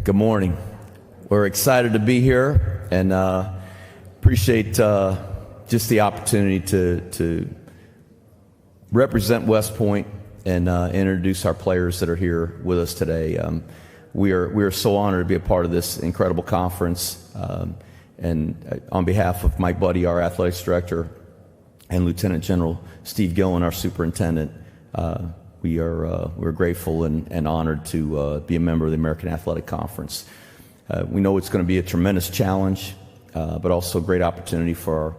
Good morning. We're excited to be here and appreciate just the opportunity to represent West Point and introduce our players that are here with us today. We are so honored to be a part of this incredible conference. And on behalf of Mike Buddy, our athletics director, and Lieutenant General Steve Gillen, our superintendent, we're grateful and honored to be a member of the American Athletic Conference. We know it's going to be a tremendous challenge, but also a great opportunity for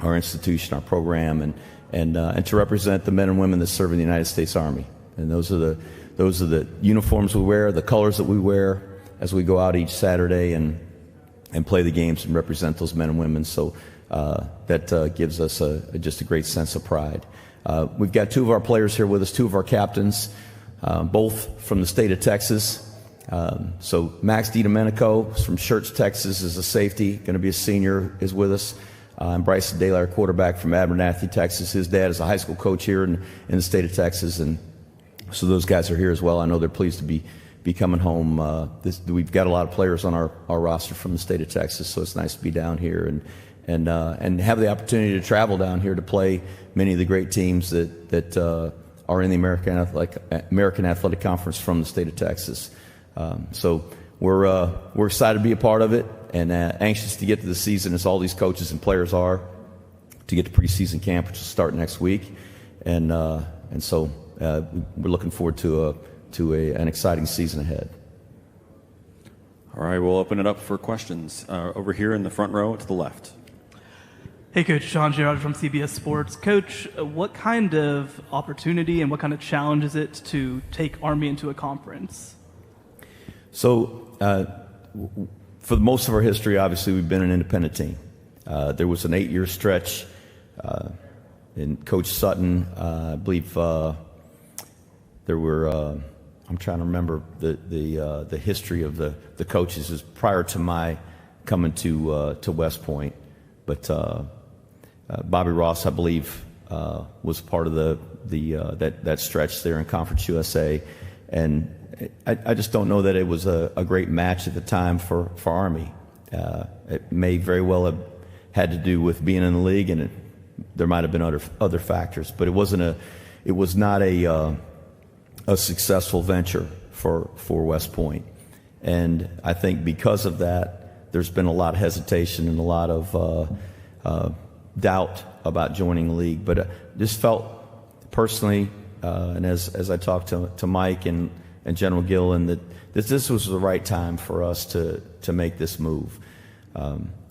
our institution, our program, and to represent the men and women that serve in the United States Army. And those are the uniforms we wear, the colors that we wear as we go out each Saturday and play the games and represent those men and women. So that gives us just a great sense of pride. We've got two of our players here with us, two of our captains, both from the state of Texas. So Max DiDomenico from Schertz, Texas, is a safety, going to be a senior, is with us. And Bryson Daly, our quarterback from Abernathy, Texas. His dad is a high school coach here in the state of Texas, and so those guys are here as well. I know they're pleased to be coming home. We've got a lot of players on our roster from the state of Texas, so it's nice to be down here and have the opportunity to travel down here to play many of the great teams that are in the American Athletic Conference from the state of Texas. So we're excited to be a part of it and anxious to get to the season, as all these coaches and players are, to get to preseason camp, which will start next week, and so we're looking forward to an exciting season ahead. All right, we'll open it up for questions over here in the front row to the left. Hey, Coach. Sean Girard from CBS Sports. Coach, what kind of opportunity and what kind of challenge is it to take Army into a conference? So, for most of our history, obviously, we've been an independent team. There was an 8-year stretch in Coach Sutton. I believe there were. I'm trying to remember the history of the coaches is prior to my coming to West Point, but Bobby Ross, I believe, was part of that stretch there in Conference USA, and I just don't know that it was a great match at the time for Army. It may very well have had to do with being in the league, and there might have been other factors, but it was not a successful venture for West Point. And I think because of that, there's been a lot of hesitation and a lot of doubt about joining the league. But just felt personally, and as I talked to Mike and General Gillen, that this was the right time for us to make this move.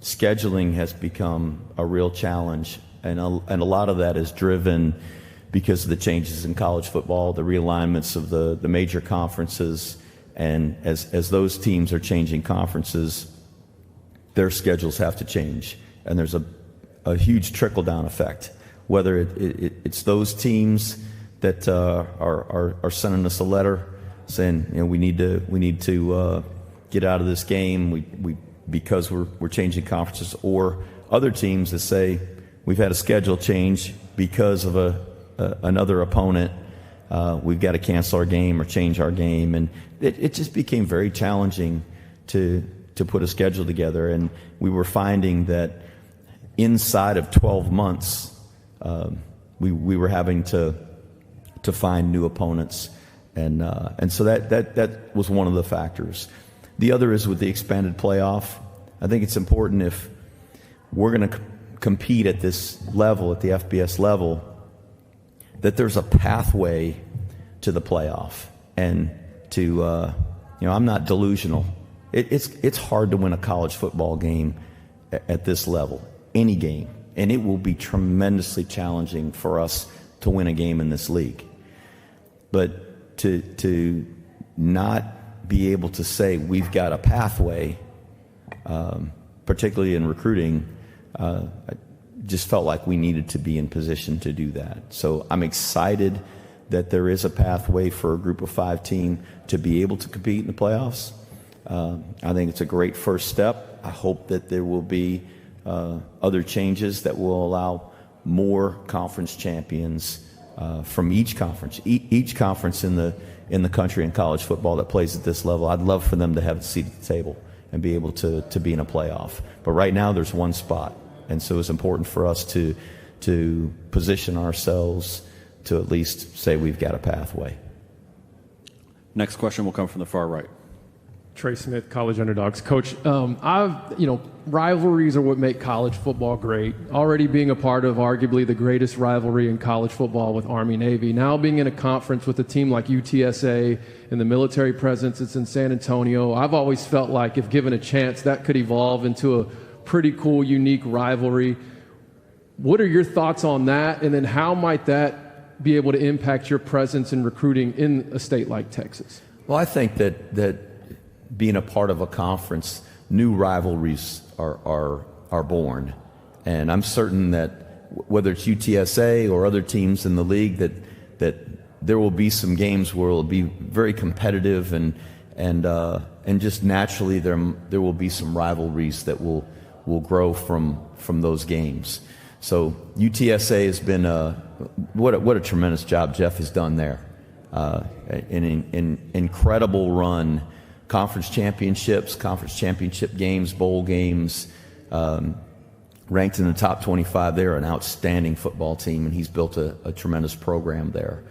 Scheduling has become a real challenge, and a lot of that is driven because of the changes in college football, the realignments of the major conferences, and as those teams are changing conferences, their schedules have to change, and there's a huge trickle-down effect. Whether it's those teams that are sending us a letter saying, we need to get out of this game because we're changing conferences, or other teams that say we've had a schedule change because of another opponent, we've got to cancel our game or change our game, and it just became very challenging to put a schedule together. And we were finding that inside of 12 months, we were having to find new opponents, and so that was one of the factors. The other is with the expanded playoff. I think it's important, if we're going to compete at this level, at the FBS level, that there's a pathway to the playoff, and to I'm not delusional. It's hard to win a college football game at this level, any game, and it will be tremendously challenging for us to win a game in this league. But to not be able to say we've got a pathway, particularly in recruiting, I just felt like we needed to be in position to do that. So I'm excited that there is a pathway for a group of 5 team to be able to compete in the playoffs. I think it's a great first step. I hope that there will be other changes that will allow more conference champions from each conference. Each conference in in the country in college football that plays at this level. I'd love for them to have a seat at the table and be able to be in a playoff. But right now there's one spot, and so it's important for us to position ourselves to at least say we've got a pathway. Next question will come from the far right. Trey Smith, College Underdogs. Coach, rivalries are what make college football great. Already being a part of arguably the greatest rivalry in college football with Army-Navy. Now being in a conference with a team like UTSA and the military presence that's in San Antonio, I've always felt like if given a chance, that could evolve into a pretty cool, unique rivalry. What are your thoughts on that? And then how might that be able to impact your presence in recruiting in a state like Texas? Well, I think that being a part of a conference, new rivalries are born. And I'm certain that whether it's UTSA or other teams in the league, that there will be some games where it'll be very competitive and just naturally there will be some rivalries that will grow from those games. So UTSA has been what a tremendous job Jeff has done there. An incredible run, conference championship games, bowl games, ranked in the top 25. They're an outstanding football team, and he's built a tremendous program there.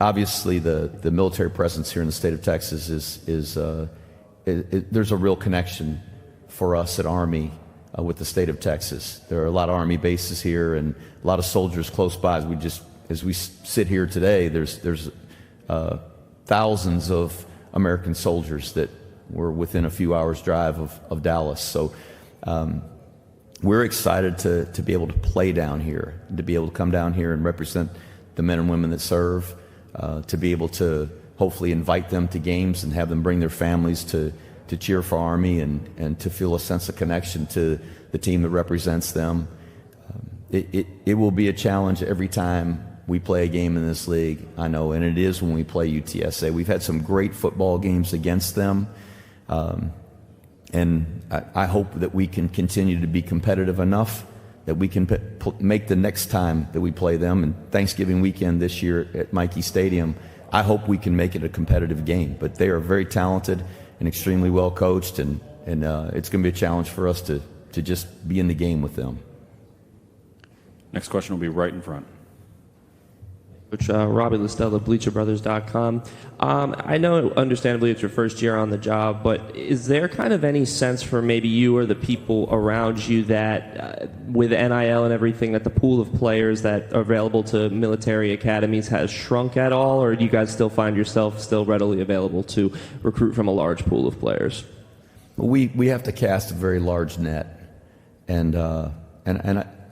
Obviously, the military presence here in the state of Texas there's a real connection for us at Army with the state of Texas. There are a lot of Army bases here and a lot of soldiers close by. As we sit here today, there's thousands of American soldiers that were within a few hours' drive of Dallas. So we're excited to be able to play down here, to be able to come down here and represent the men and women that serve, to be able to hopefully invite them to games and have them bring their families to cheer for Army and to feel a sense of connection to the team that represents them. It will be a challenge every time we play a game in this league, I know, and it is when we play UTSA. We've had some great football games against them, and I hope that we can continue to be competitive enough that we can make the next time that we play them, and Thanksgiving weekend this year at Mikey Stadium, I hope we can make it a competitive game. But they are very talented and extremely well coached, and it's going to be a challenge for us to just be in the game with them. Next question will be right in front. Coach Robbie Listella, BleacherBrothers.com. I know, understandably, it's your first year on the job, but is there kind of any sense for maybe you or the people around you that with NIL and everything, that the pool of players that are available to military academies has shrunk at all, or do you guys still find yourself still readily available to recruit from a large pool of players? We have to cast a very large net, and I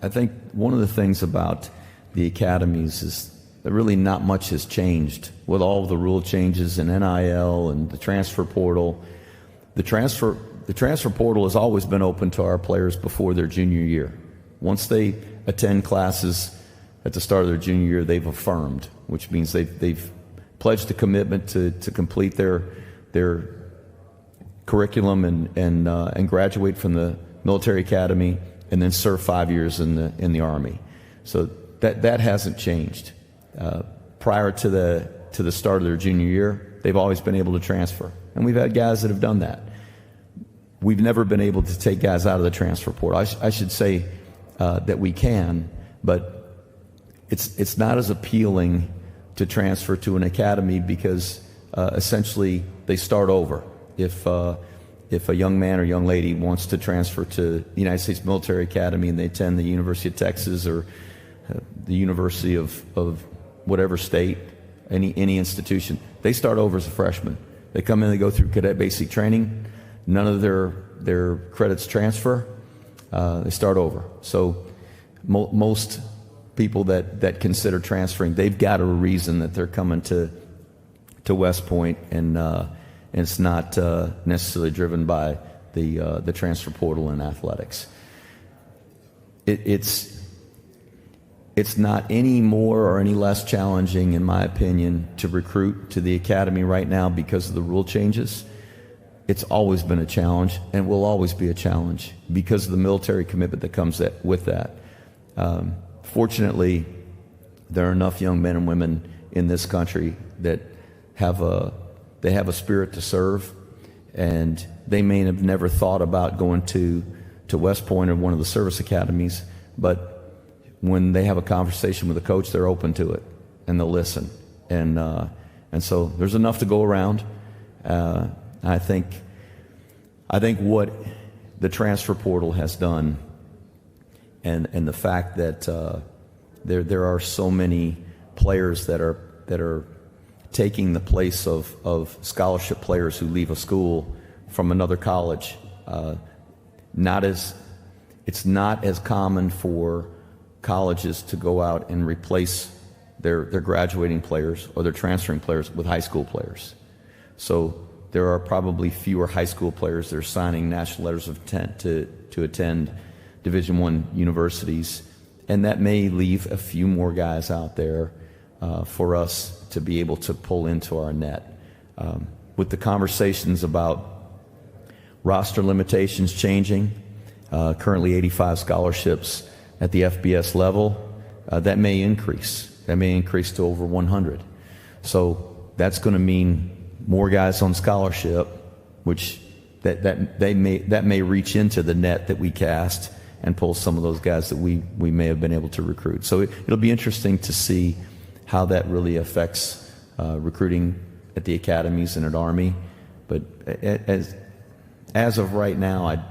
think one of the things about the academies is that really not much has changed with all of the rule changes in NIL and the transfer portal. The transfer portal has always been open to our players before their junior year. Once they attend classes at the start of their junior year, they've affirmed, which means they've pledged a commitment to complete their curriculum and graduate from the military academy and then serve 5 years in the Army. So that hasn't changed. Prior to the start of their junior year, they've always been able to transfer, and we've had guys that have done that. We've never been able to take guys out of the transfer portal. I should say that we can, but it's not as appealing to transfer to an academy because essentially they start over. If a young man or young lady wants to transfer to the United States Military Academy and they attend the University of Texas or the University of whatever state, any institution, they start over as a freshman. They come in, they go through cadet basic training. None of their credits transfer. They start over. So most people that consider transferring, they've got a reason that they're coming to West Point, and it's not necessarily driven by the transfer portal in athletics. It's not any more or any less challenging, in my opinion, to recruit to the academy right now because of the rule changes. It's always been a challenge and will always be a challenge because of the military commitment that comes with that. Fortunately, there are enough young men and women in this country that have a spirit to serve, and they may have never thought about going to West Point or one of the service academies, but when they have a conversation with a coach, they're open to it and they'll listen. And so there's enough to go around. I think what the transfer portal has done, and the fact that there are so many players that are taking the place of scholarship players who leave a school from another college. It's not as common for colleges to go out and replace their graduating players or their transferring players with high school players. So there are probably fewer high school players that are signing national letters of intent to attend Division I universities, and that may leave a few more guys out there for us to be able to pull into our net. With the conversations about roster limitations changing, currently 85 scholarships at the FBS level, that may increase. That may increase to over 100. So that's going to mean more guys on scholarship, which that may reach into the net that we cast and pull some of those guys that we may have been able to recruit. So it'll be interesting to see how that really affects recruiting at the academies and at Army. But as of right now,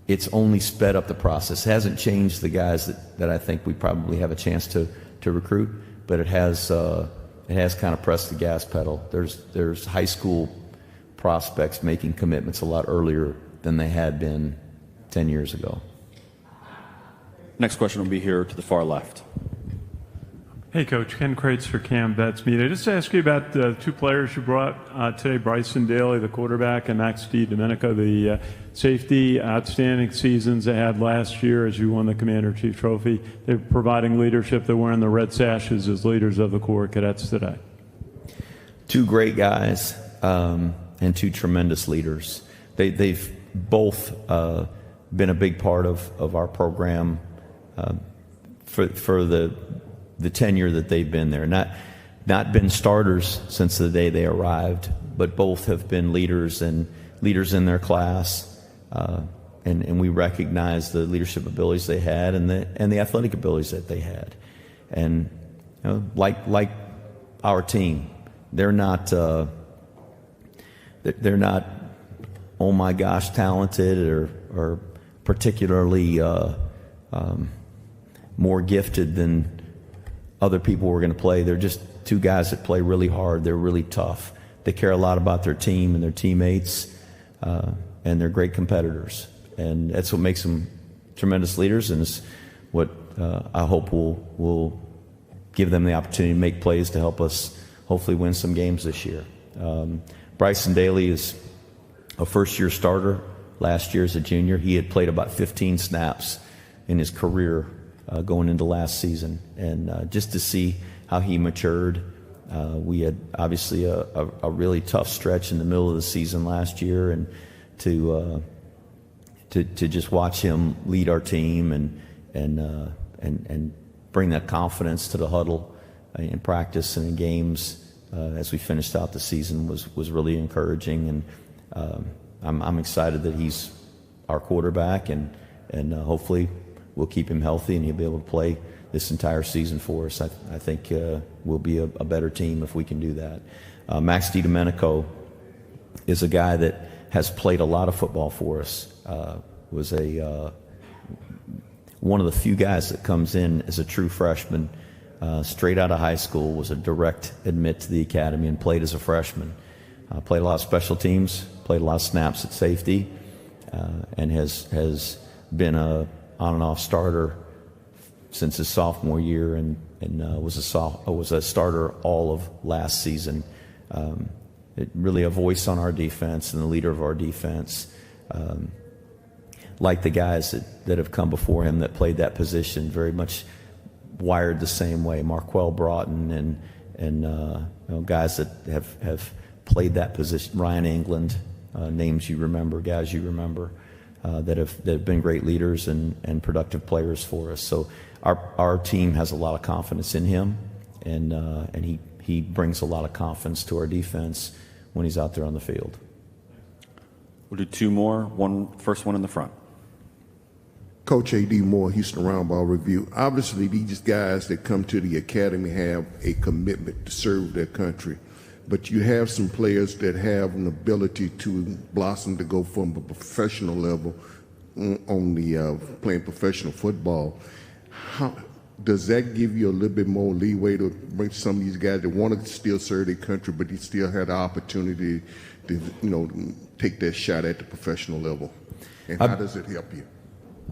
it's only sped up the process. It hasn't changed the guys that I think we probably have a chance to recruit, but it has kind of pressed the gas pedal. There's high school prospects making commitments a lot earlier than they had been 10 years ago. Next question will be here to the far left. Hey, Coach. Ken Kreitz for Cam Vets Media. Just to ask you about the two players you brought today, Bryson Daly, the quarterback, and Max DiDomenico, the safety. Outstanding seasons they had last year as you won the Commander-in-Chief Trophy. They're providing leadership. They're wearing the red sashes as leaders of the Corps Cadets today. Two great guys and two tremendous leaders. They've both been a big part of our program for the tenure that they've been there. Not been starters since the day they arrived, but both have been leaders in their class, and we recognize the leadership abilities they had and the athletic abilities that they had. And like our team, they're not oh my gosh talented or particularly more gifted than other people were going to play. They're just two guys that play really hard. They're really tough. They care a lot about their team and their teammates, and they're great competitors. And that's what makes them tremendous leaders, and it's what I hope will give them the opportunity to make plays to help us hopefully win some games this year. Bryson Daly is a first-year starter. Last year as a junior, he had played about 15 snaps in his career going into last season, and just to see how he matured. We had obviously a really tough stretch in the middle of the season last year, and to just watch him lead our team and bring that confidence to the huddle in practice and in games as we finished out the season was really encouraging, and I'm excited that he's our quarterback, and hopefully we'll keep him healthy and he'll be able to play this entire season for us. I think we'll be a better team if we can do that. Max DiDomenico is a guy that has played a lot of football for us. Was one of the few guys that comes in as a true freshman, straight out of high school, was a direct admit to the academy and played as a freshman. Played a lot of special teams, played a lot of snaps at safety, and has been a on and off starter since his sophomore year, and was a starter all of last season. Really a voice on our defense and the leader of our defense. Like the guys that have come before him that played that position, very much wired the same way. Marquell Broughton and guys that have played that position. Ryan England, names you remember, guys you remember. That have been great leaders and productive players for us. So our team has a lot of confidence in him, and he he brings a lot of confidence to our defense when he's out there on the field. We'll do two more. First one in the front. Coach A.D. Moore, Houston Roundball Review. Obviously, these guys that come to the academy have a commitment to serve their country, but you have some players that have an ability to blossom to go from a professional level on the playing professional football. How does that give you a little bit more leeway to bring some of these guys that want to still serve their country, but they still have the opportunity to, take that shot at the professional level? And how does it help you?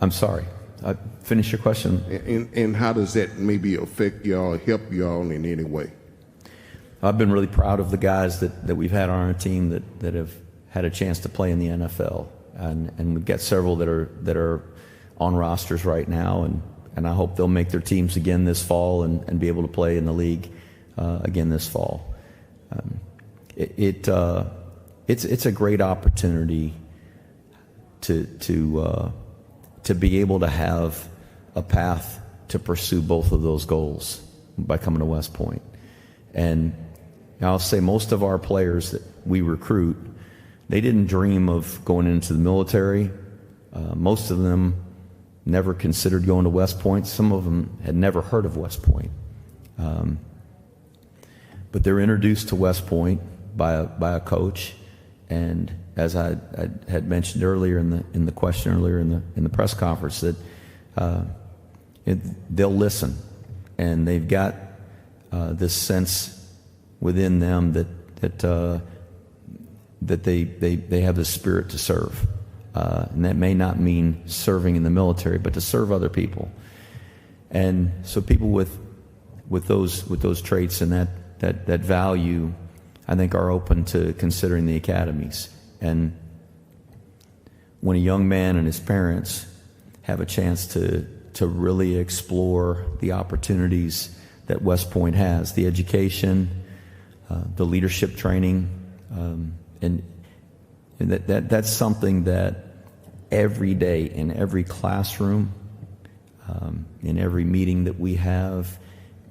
I'm sorry. Finish your question. And how does that maybe affect y'all, help y'all in any way? I've been really proud of the guys that we've had on our team that have had a chance to play in the NFL, and we've got several that are on rosters right now, and I hope they'll make their teams again this fall and be able to play in the league again this fall. It's a great opportunity to be able to have a path to pursue both of those goals by coming to West Point. And I'll say most of our players that we recruit, they didn't dream of going into the military. Most of them never considered going to West Point. Some of them had never heard of West Point. But they're introduced to West Point by a coach, and as I had mentioned earlier in the question earlier in the press conference, that they'll listen, and they've got this sense within them that they have the spirit to serve, and that may not mean serving in the military, but to serve other people. And so people with those traits and that value, I think, are open to considering the academies. And when a young man and his parents have a chance to really explore the opportunities that West Point has, the education, the leadership training, and that's something that every day in every classroom, in every meeting that we have,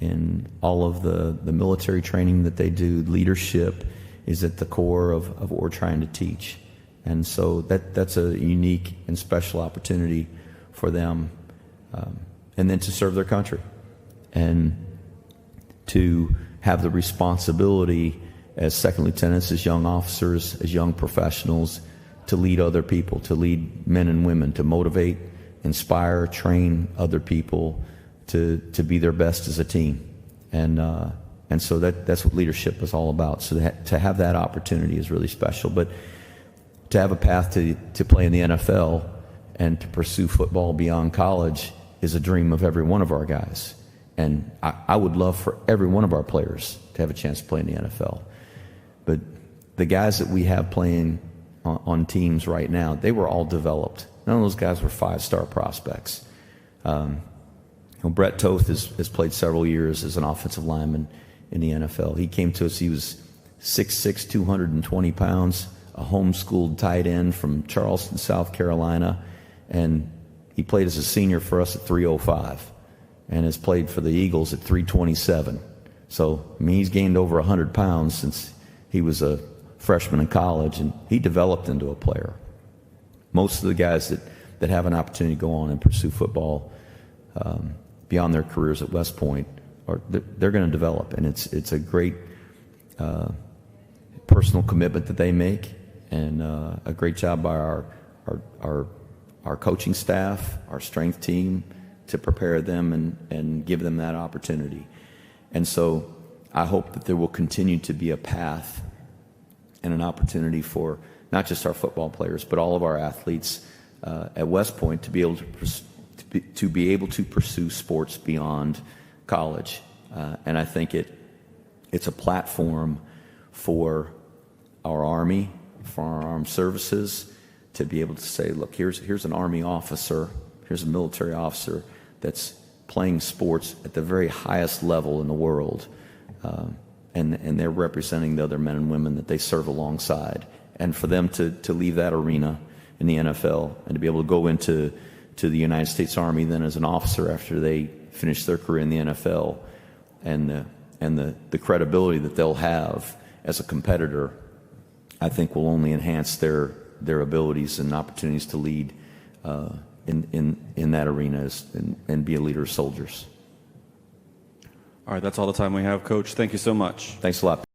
in all of the military training that they do, leadership is at the core of what we're trying to teach. And so that's a unique and special opportunity for them, and then to serve their country and to have the responsibility as second lieutenants, as young officers, as young professionals, to lead other people, to lead men and women, to motivate, inspire, train other people to be their best as a team. And so that's what leadership is all about. So to have that opportunity is really special. But to have a path to play in the NFL and to pursue football beyond college is a dream of every one of our guys. And I would love for every one of our players to have a chance to play in the NFL. But the guys that we have playing on teams right now, they were all developed. None of those guys were five-star prospects. Brett Toth has played several years as an offensive lineman in the NFL. He came to us, he was 6'6", 220 pounds, a homeschooled tight end from Charleston, South Carolina, and he played as a senior for us at 305 and has played for the Eagles at 327. So, he's gained over 100 pounds since he was a freshman in college, and he developed into a player. Most of the guys that have an opportunity to go on and pursue football beyond their careers at West Point, they're going to develop, and it's a great personal commitment that they make, and a great job by our coaching staff, our strength team, to prepare them and give them that opportunity. And so I hope that there will continue to be a path and an opportunity for not just our football players, but all of our athletes at West Point to be able to pursue sports beyond college. And I think it's a platform for our Army, for our armed services, to be able to say, look, here's an Army officer, here's a military officer that's playing sports at the very highest level in the world, and they're representing the other men and women that they serve alongside. And for them to leave that arena in the NFL and to be able to go into the United States Army then as an officer after they finish their career in the NFL, and and the credibility that they'll have as a competitor, I think will only enhance their abilities and opportunities to lead in that arena and be a leader of soldiers. All right, that's all the time we have, Coach. Thank you so much. Thanks a lot.